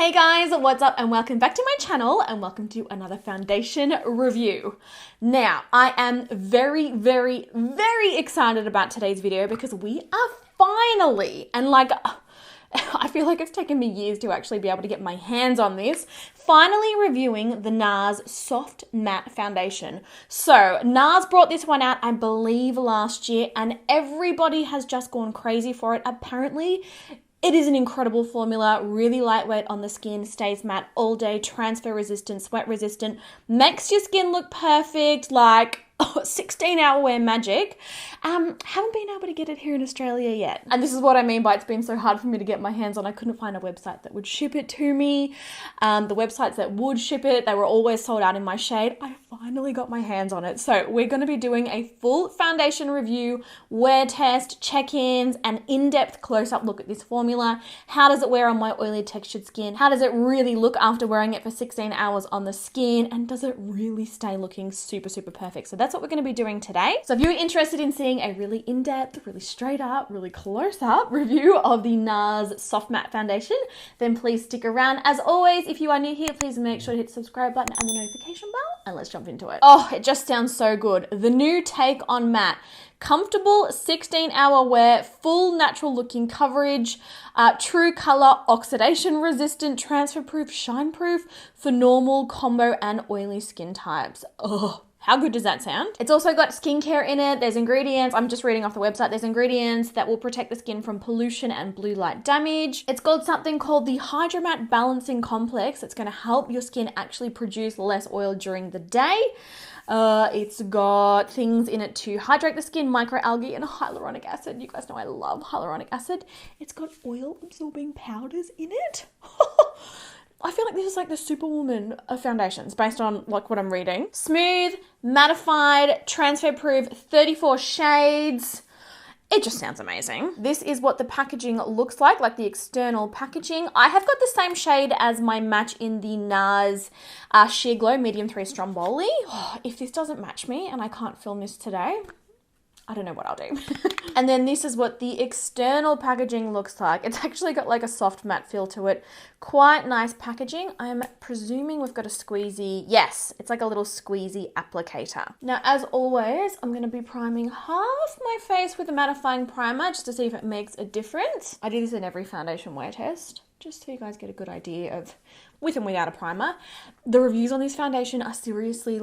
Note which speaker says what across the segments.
Speaker 1: Hey guys, what's up and welcome back to my channel and welcome to another foundation review. Now, I am very excited about today's video because we are finally, and I feel like it's taken me years to actually be able to get my hands on this, finally reviewing the Nars Soft Matte Foundation. So Nars brought this one out, I believe, last year, and everybody has just gone crazy for it. Apparently, it is an incredible formula, really lightweight on the skin, stays matte all day, transfer resistant, sweat resistant, makes your skin look perfect, 16-hour wear magic. Haven't been able to get it here in Australia yet. And this is what I mean by it's been so hard for me to get my hands on. I couldn't find a website that would ship it to me. The websites that would ship it, they were always sold out in my shade. I finally got my hands on it. So we're going to be doing a full foundation review, wear test, check-ins, and in-depth close-up look at this formula. How does it wear on my oily textured skin? How does it really look after wearing it for 16 hours on the skin? And does it really stay looking super perfect? So that's what we're going to be doing today. So if you're interested in seeing a really in-depth, really straight up, really close-up review of the Nars Soft Matte Foundation, then please stick around. As always, if you are new here, please make sure to hit the subscribe button and the notification bell, and let's jump into it. Oh, it just sounds so good. The new take on matte. Comfortable 16-hour wear, full natural looking coverage, true color, oxidation resistant, transfer proof, shine proof for normal, combo and oily skin types. Oh, how good does that sound? It's also got skincare in it. There's ingredients, I'm just reading off the website, there's ingredients that will protect the skin from pollution and blue light damage. It's got something called the Hydromat Balancing Complex. It's gonna help your skin actually produce less oil during the day. It's got things in it to hydrate the skin, microalgae and hyaluronic acid. You guys know I love hyaluronic acid. It's got oil absorbing powders in it. I feel like this is like the superwoman of foundations based on what I'm reading. Smooth, mattified, transfer proof, 34 shades. It just sounds amazing. This is what the packaging looks like the external packaging. I have got the same shade as my match in the Nars Sheer Glow Medium 3 Stromboli. Oh, if this doesn't match me and I can't film this today, I don't know what I'll do. And then this is what the external packaging looks like. It's actually got like a soft matte feel to it. Quite nice packaging. I'm presuming we've got a squeezy. Yes, it's like a little squeezy applicator. Now, as always, I'm going to be priming half my face with a mattifying primer just to see if it makes a difference. I do this in every foundation wear test, just so you guys get a good idea of with and without a primer. The reviews on this foundation are seriously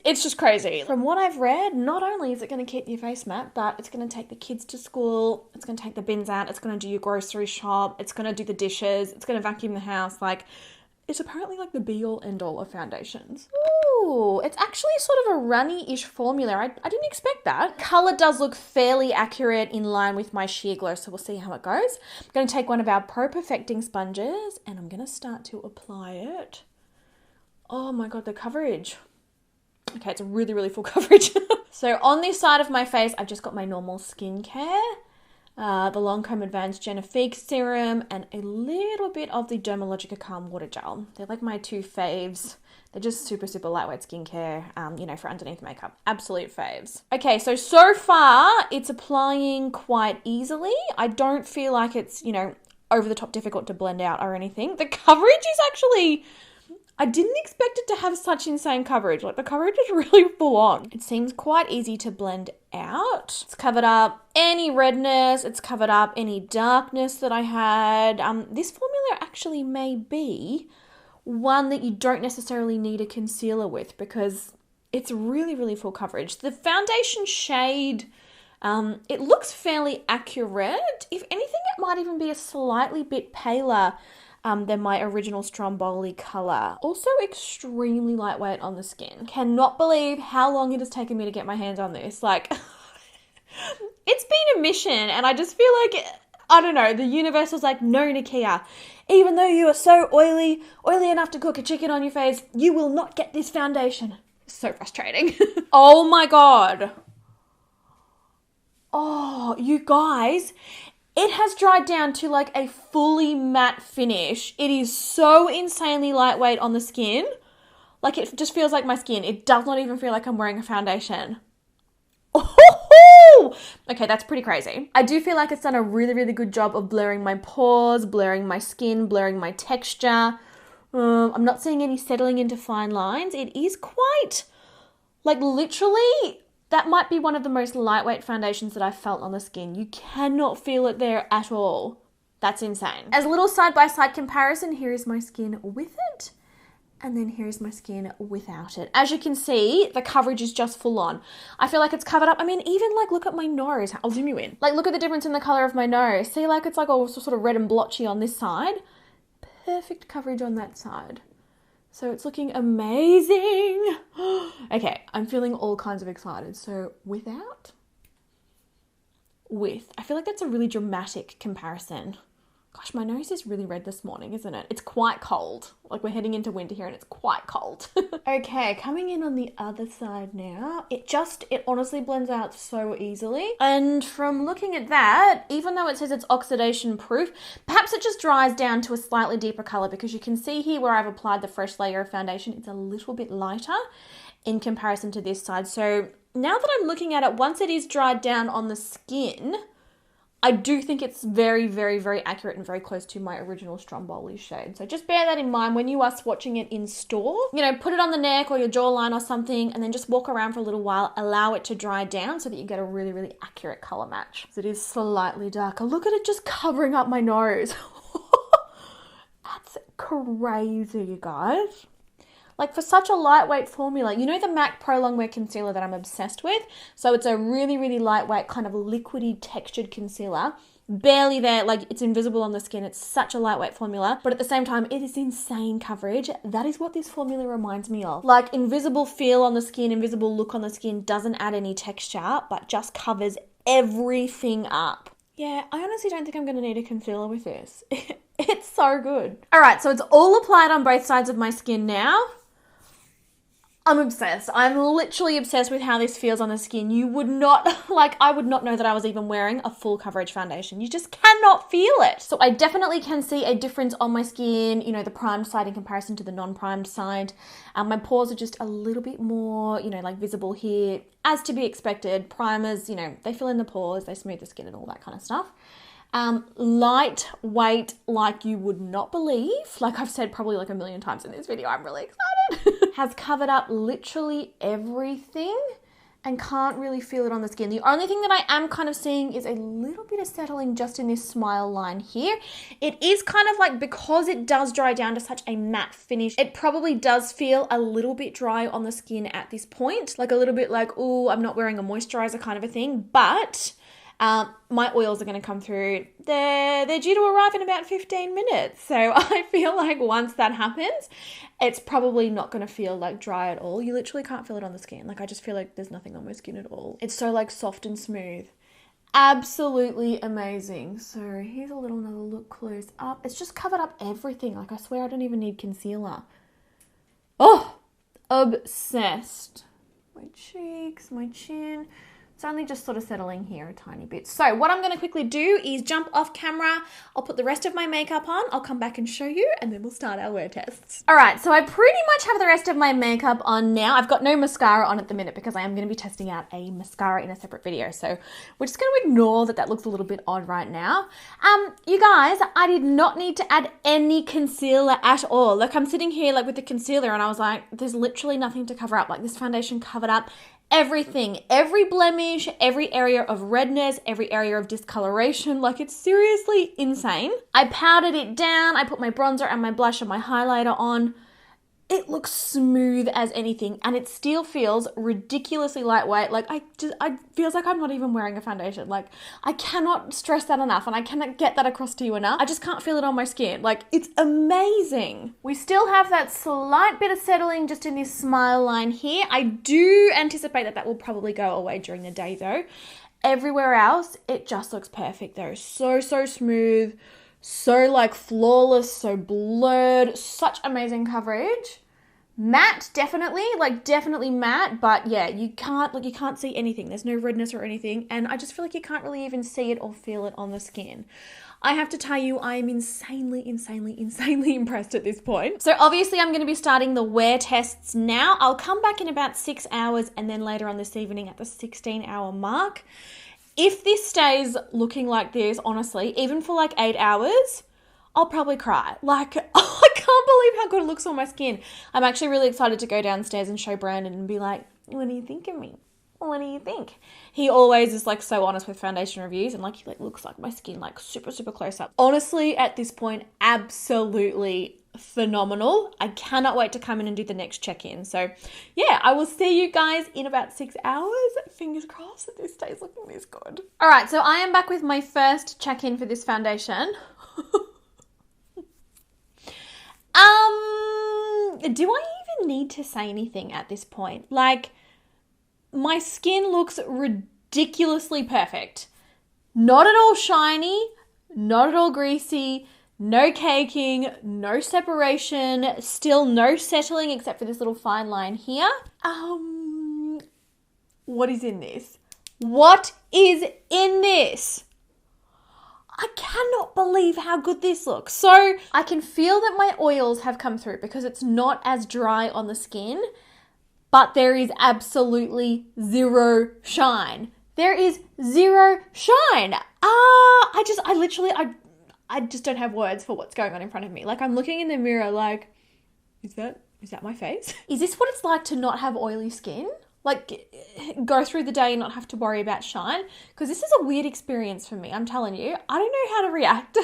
Speaker 1: it's just crazy. From what I've read, not only is it going to keep your face matte, but it's going to take the kids to school, it's going to take the bins out, it's going to do your grocery shop, it's going to do the dishes, it's going to vacuum the house. It's apparently like the be-all end-all of foundations. Ooh, it's actually sort of a runny-ish formula. I didn't expect that. Color does look fairly accurate in line with my Sheer Glow, so we'll see how it goes. I'm going to take one of our Pro Perfecting sponges and I'm going to start to apply it. Oh my God, the coverage. Okay, it's a really full coverage. So on this side of my face, I've just got my normal skincare, the Lancome Advanced Genifique Serum, and a little bit of the Dermalogica Calm Water Gel. They're like my two faves. They're just super lightweight skincare, for underneath makeup. Absolute faves. Okay, so far it's applying quite easily. I don't feel like it's, over the top difficult to blend out or anything. The coverage is actually... I didn't expect it to have such insane coverage. The coverage is really full on. It seems quite easy to blend out. It's covered up any redness. It's covered up any darkness that I had. This formula actually may be one that you don't necessarily need a concealer with because it's really full coverage. The foundation shade, it looks fairly accurate. If anything, it might even be a slightly bit paler than my original Stromboli color. Also extremely lightweight on the skin. Cannot believe how long it has taken me to get my hands on this. It's been a mission and I just feel like, I don't know, the universe was like, no, Nikkia, even though you are so oily enough to cook a chicken on your face, you will not get this foundation. So frustrating. Oh my God. Oh, you guys, it has dried down to a fully matte finish. It is so insanely lightweight on the skin. It just feels like my skin. It does not even feel like I'm wearing a foundation. Oh, Woo! Okay, that's pretty crazy. I do feel like it's done a really, really good job of blurring my pores, blurring my skin, blurring my texture. I'm not seeing any settling into fine lines. It is quite, like literally, that might be one of the most lightweight foundations that I've felt on the skin. You cannot feel it there at all. That's insane. As a little side-by-side comparison, here is my skin with it. And then here's my skin without it. As you can see, the coverage is just full on. I feel like it's covered up. I mean, even like, look at my nose. I'll zoom you in. Like, look at the difference in the color of my nose. See, like it's like all sort of red and blotchy on this side. Perfect coverage on that side. So it's looking amazing. Okay, I'm feeling all kinds of excited. So without, with. I feel like that's a really dramatic comparison. Gosh, my nose is really red this morning, isn't it? It's quite cold. Like we're heading into winter here and it's quite cold. Okay, coming in on the other side now. It honestly blends out so easily. And from looking at that, even though it says it's oxidation proof, perhaps it just dries down to a slightly deeper color because you can see here where I've applied the fresh layer of foundation, it's a little bit lighter in comparison to this side. So now that I'm looking at it, once it is dried down on the skin, I do think it's very, very, very accurate and very close to my original Stromboli shade. So just bear that in mind when you are swatching it in store. You know, put it on the neck or your jawline or something and then just walk around for a little while, allow it to dry down so that you get a really, really accurate color match. So it is slightly darker. Look at it just covering up my nose. That's crazy, you guys. Like for such a lightweight formula, you know the MAC Pro Longwear Concealer that I'm obsessed with? So it's a really, really lightweight kind of liquidy textured concealer. Barely there, like it's invisible on the skin. It's such a lightweight formula, but at the same time, it is insane coverage. That is what this formula reminds me of. Like invisible feel on the skin, invisible look on the skin, doesn't add any texture, but just covers everything up. Yeah, I honestly don't think I'm going to need a concealer with this. It's so good. All right, so it's all applied on both sides of my skin now. I'm obsessed. I'm literally obsessed with how this feels on the skin. You would not, like, I would not know that I was even wearing a full coverage foundation. You just cannot feel it. So I definitely can see a difference on my skin, you know, the primed side in comparison to the non-primed side. My pores are just a little bit more, you know, like visible here. As to be expected, primers, you know, they fill in the pores, they smooth the skin and all that kind of stuff. Lightweight like you would not believe. Like I've said probably like a million times in this video, I'm really excited. Has covered up literally everything and can't really feel it on the skin. The only thing that I am kind of seeing is a little bit of settling just in this smile line here. It is kind of like, because it does dry down to such a matte finish, it probably does feel a little bit dry on the skin at this point. Like a little bit like, oh, I'm not wearing a moisturizer kind of a thing, but my oils are going to come through. They're due to arrive in about 15 minutes. So I feel like once that happens, it's probably not going to feel like dry at all. You literally can't feel it on the skin. Like I just feel like there's nothing on my skin at all. It's so like soft and smooth. Absolutely amazing. So here's another look close up. It's just covered up everything. Like I swear I don't even need concealer. Oh, obsessed. My cheeks, my chin. It's only just sort of settling here a tiny bit. So what I'm going to quickly do is jump off camera. I'll put the rest of my makeup on. I'll come back and show you and then we'll start our wear tests. All right, so I pretty much have the rest of my makeup on now. I've got no mascara on at the minute because I am going to be testing out a mascara in a separate video. So we're just going to ignore that looks a little bit odd right now. You guys, I did not need to add any concealer at all. Like I'm sitting here like with the concealer and I was like, there's literally nothing to cover up. Like this foundation covered up everything, every blemish, every area of redness, every area of discoloration. Like it's seriously insane. I powdered it down. I put my bronzer and my blush and my highlighter on. It looks smooth as anything and it still feels ridiculously lightweight. Like I feels like I'm not even wearing a foundation. Like I cannot stress that enough and I cannot get that across to you enough. I just can't feel it on my skin. Like it's amazing. We still have that slight bit of settling just in this smile line here. I do anticipate that will probably go away during the day though. Everywhere else, it just looks perfect though. So smooth. So like flawless, so blurred, such amazing coverage. Matte, definitely, like definitely matte, but yeah, you can't see anything. There's no redness or anything. And I just feel like you can't really even see it or feel it on the skin. I have to tell you, I am insanely impressed at this point. So obviously I'm going to be starting the wear tests now. I'll come back in about 6 hours and then later on this evening at the 16-hour mark. If this stays looking like this, honestly, even for like 8 hours, I'll probably cry. Like, I can't believe how good it looks on my skin. I'm actually really excited to go downstairs and show Brandon and be like, what do you think of me? What do you think? He always is like so honest with foundation reviews, and like he like looks like my skin like super, super close up. Honestly, at this point, absolutely phenomenal. I cannot wait to come in and do the next check-in. So yeah, I will see you guys in about 6 hours. Fingers crossed that this stays looking this good. All right, so I am back with my first check-in for this foundation. Do I even need to say anything at this point? Like, my skin looks ridiculously perfect. Not at all shiny, not at all greasy, no caking, no separation, still no settling except for this little fine line here. What is in this? What is in this? I cannot believe how good this looks. So I can feel that my oils have come through because it's not as dry on the skin, but there is absolutely zero shine. There is zero shine. I just don't have words for what's going on in front of me. Like, I'm looking in the mirror like, is that my face? Is this what it's like to not have oily skin? Like, go through the day and not have to worry about shine? Because this is a weird experience for me, I'm telling you. I don't know how to react.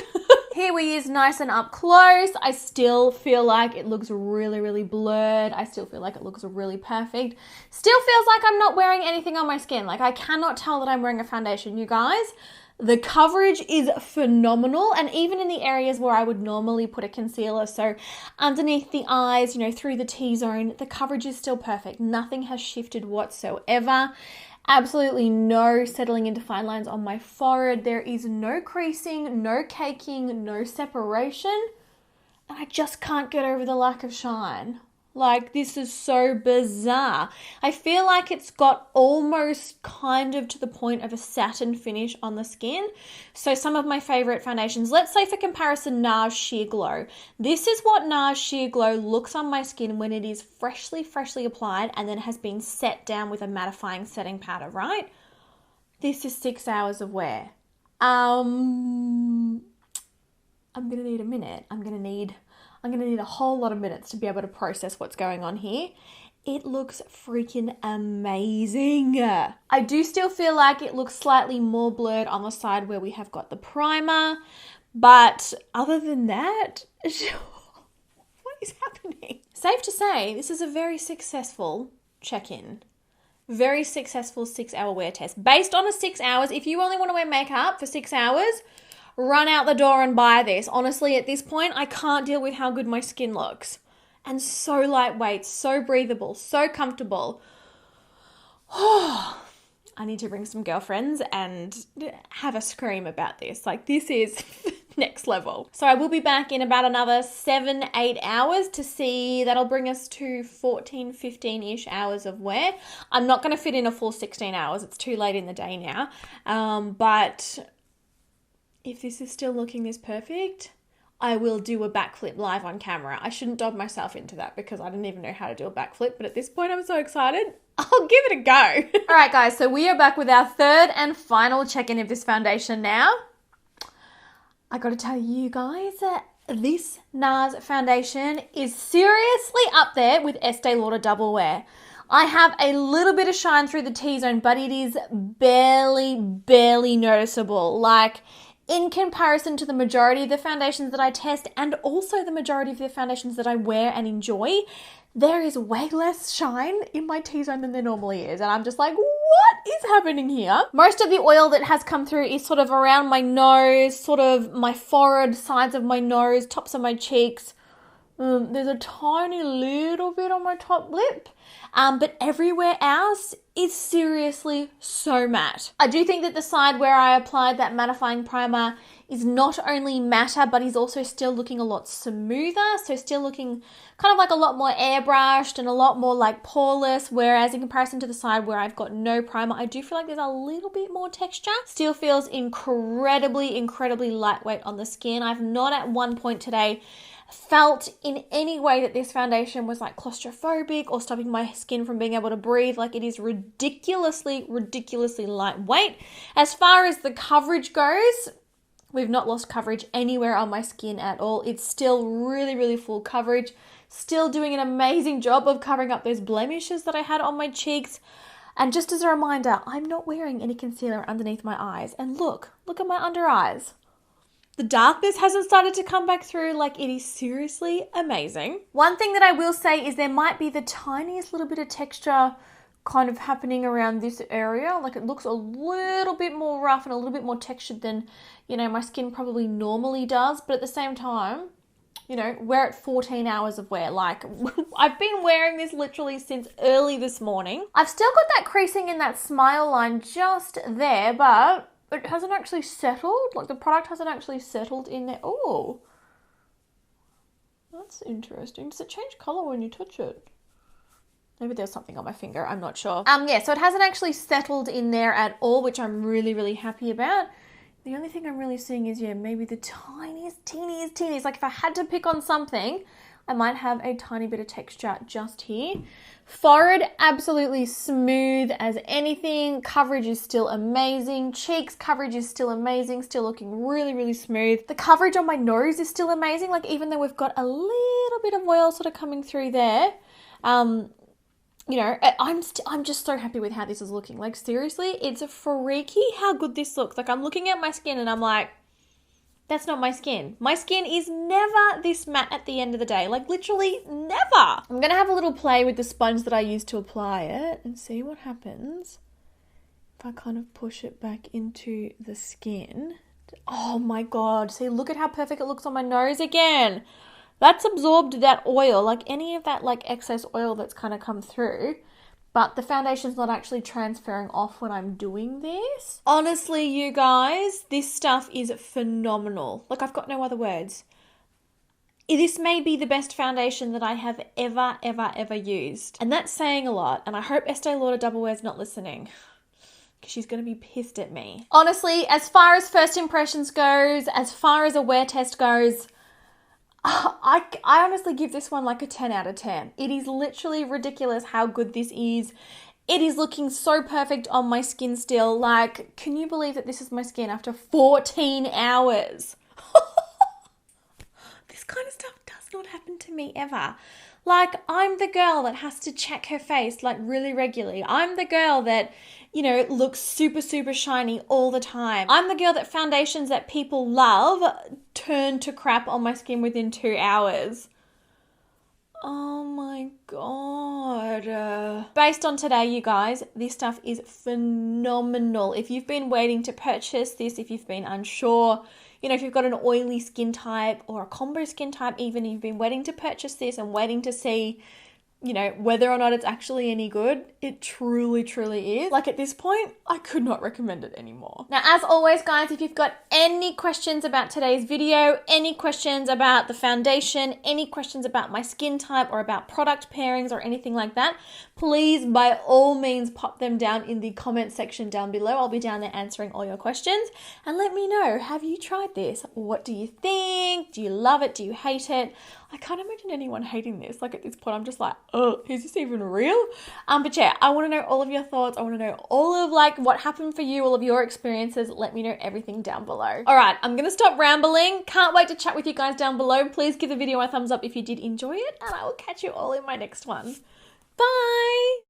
Speaker 1: Here we is nice and up close. I still feel like it looks really, really blurred. I still feel like it looks really perfect. Still feels like I'm not wearing anything on my skin. Like, I cannot tell that I'm wearing a foundation, you guys. The coverage is phenomenal, and even in the areas where I would normally put a concealer, so underneath the eyes, you know, through the T-zone, the coverage is still perfect. Nothing has shifted whatsoever. Absolutely no settling into fine lines on my forehead. There is no creasing, no caking, no separation, and I just can't get over the lack of shine. Like, this is so bizarre. I feel like it's got almost kind of to the point of a satin finish on the skin. So some of my favorite foundations, let's say for comparison, Nars Sheer Glow. This is what Nars Sheer Glow looks on my skin when it is freshly applied and then has been set down with a mattifying setting powder, right? This is 6 hours of wear. I'm gonna need a minute. I'm gonna need a whole lot of minutes to be able to process what's going on here. It looks freaking amazing. I do still feel like it looks slightly more blurred on the side where we have got the primer, but other than that, what is happening? Safe to say, this is a very successful check-in. Very successful 6 hour wear test. Based on a 6 hours, if you only want to wear makeup for 6 hours, run out the door and buy this. Honestly, at this point, I can't deal with how good my skin looks. And so lightweight, so breathable, so comfortable. I need to bring some girlfriends and have a scream about this. Like, this is next level. So I will be back in about another 7-8 hours to see. That'll bring us to 14, 15-ish hours of wear. I'm not going to fit in a full 16 hours. It's too late in the day now. But if this is still looking this perfect, I will do a backflip live on camera. I shouldn't dob myself into that because I didn't even know how to do a backflip, but at this point I'm so excited. I'll give it a go. All right, guys, so we are back with our third and final check-in of this foundation now. I got to tell you guys, this Nars foundation is seriously up there with Estee Lauder Double Wear. I have a little bit of shine through the T-zone, but it is barely noticeable. Like, in comparison to the majority of the foundations that I test and also the majority of the foundations that I wear and enjoy, there is way less shine in my T-zone than there normally is. And I'm just like, what is happening here? Most of the oil that has come through is sort of around my nose, sort of my forehead, sides of my nose, tops of my cheeks. There's a tiny little bit on my top lip, but everywhere else is seriously so matte. I do think that the side where I applied that mattifying primer is not only matter, but is also still looking a lot smoother. So still looking kind of like a lot more airbrushed and a lot more like poreless. Whereas in comparison to the side where I've got no primer, I do feel like there's a little bit more texture. Still feels incredibly lightweight on the skin. I've not at one point today felt in any way that this foundation was like claustrophobic or stopping my skin from being able to breathe. Like, it is ridiculously lightweight. As far as the coverage goes, we've not lost coverage anywhere on my skin at all. It's still really full coverage, still doing an amazing job of covering up those blemishes that I had on my cheeks. And just as a reminder, I'm not wearing any concealer underneath my eyes. And look at my under eyes. The darkness hasn't started to come back through. Like, it is seriously amazing. One thing that I will say is there might be the tiniest little bit of texture kind of happening around this area. Like, it looks a little bit more rough and a little bit more textured than, you know, my skin probably normally does. But at the same time, you know, we're at 14 hours of wear. Like, I've been wearing this literally since early this morning. I've still got that creasing in that smile line just there, but it hasn't actually settled. Like, the product hasn't actually settled in there. Oh, that's interesting. Does it change color when you touch it? Maybe there's something on my finger. I'm not sure. Yeah, so it hasn't actually settled in there at all, which I'm really happy about. The only thing I'm really seeing is, yeah, maybe the teeniest. Like, if I had to pick on something, I might have a tiny bit of texture just here. Forehead, absolutely smooth as anything. Coverage is still amazing. Cheeks, coverage is still amazing. Still looking really smooth. The coverage on my nose is still amazing. Like, even though we've got a little bit of oil sort of coming through there, you know, I'm just so happy with how this is looking. Like, seriously, it's freaky how good this looks. Like, I'm looking at my skin and I'm like, that's not my skin. My skin is never this matte at the end of the day. Like, literally never. I'm going to have a little play with the sponge that I used to apply it and see what happens if I kind of push it back into the skin. Oh my God. See, look at how perfect it looks on my nose again. That's absorbed that oil, like any of that like excess oil that's kind of come through, but the foundation's not actually transferring off when I'm doing this. Honestly, you guys, this stuff is phenomenal. Like, I've got no other words. This may be the best foundation that I have ever used. And that's saying a lot. And I hope Estee Lauder Double Wear's not listening, because she's going to be pissed at me. Honestly, as far as first impressions goes, as far as a wear test goes, I honestly give this one like a 10 out of 10. It is literally ridiculous how good this is. It is looking so perfect on my skin still. Like, can you believe that this is my skin after 14 hours? This kind of stuff does not happen to me ever. Like, I'm the girl that has to check her face like really regularly. I'm the girl that, you know, looks super shiny all the time. I'm the girl that foundations that people love turn to crap on my skin within 2 hours. Oh my God. Based on today, you guys, this stuff is phenomenal. If you've been waiting to purchase this, if you've been unsure, you know, if you've got an oily skin type or a combo skin type, even if you've been waiting to purchase this and waiting to see, you know, whether or not it's actually any good, it truly is. Like, at this point, I could not recommend it anymore. Now, as always, guys, if you've got any questions about today's video, any questions about the foundation, any questions about my skin type or about product pairings or anything like that, please, by all means, pop them down in the comment section down below. I'll be down there answering all your questions. And let me know, have you tried this? What do you think? Do you love it? Do you hate it? I can't imagine anyone hating this. Like, at this point, I'm just like, oh, is this even real? But yeah, I want to know all of your thoughts. I want to know all of like what happened for you, all of your experiences. Let me know everything down below. All right, I'm going to stop rambling. Can't wait to chat with you guys down below. Please give the video a thumbs up if you did enjoy it, and I will catch you all in my next one. Bye.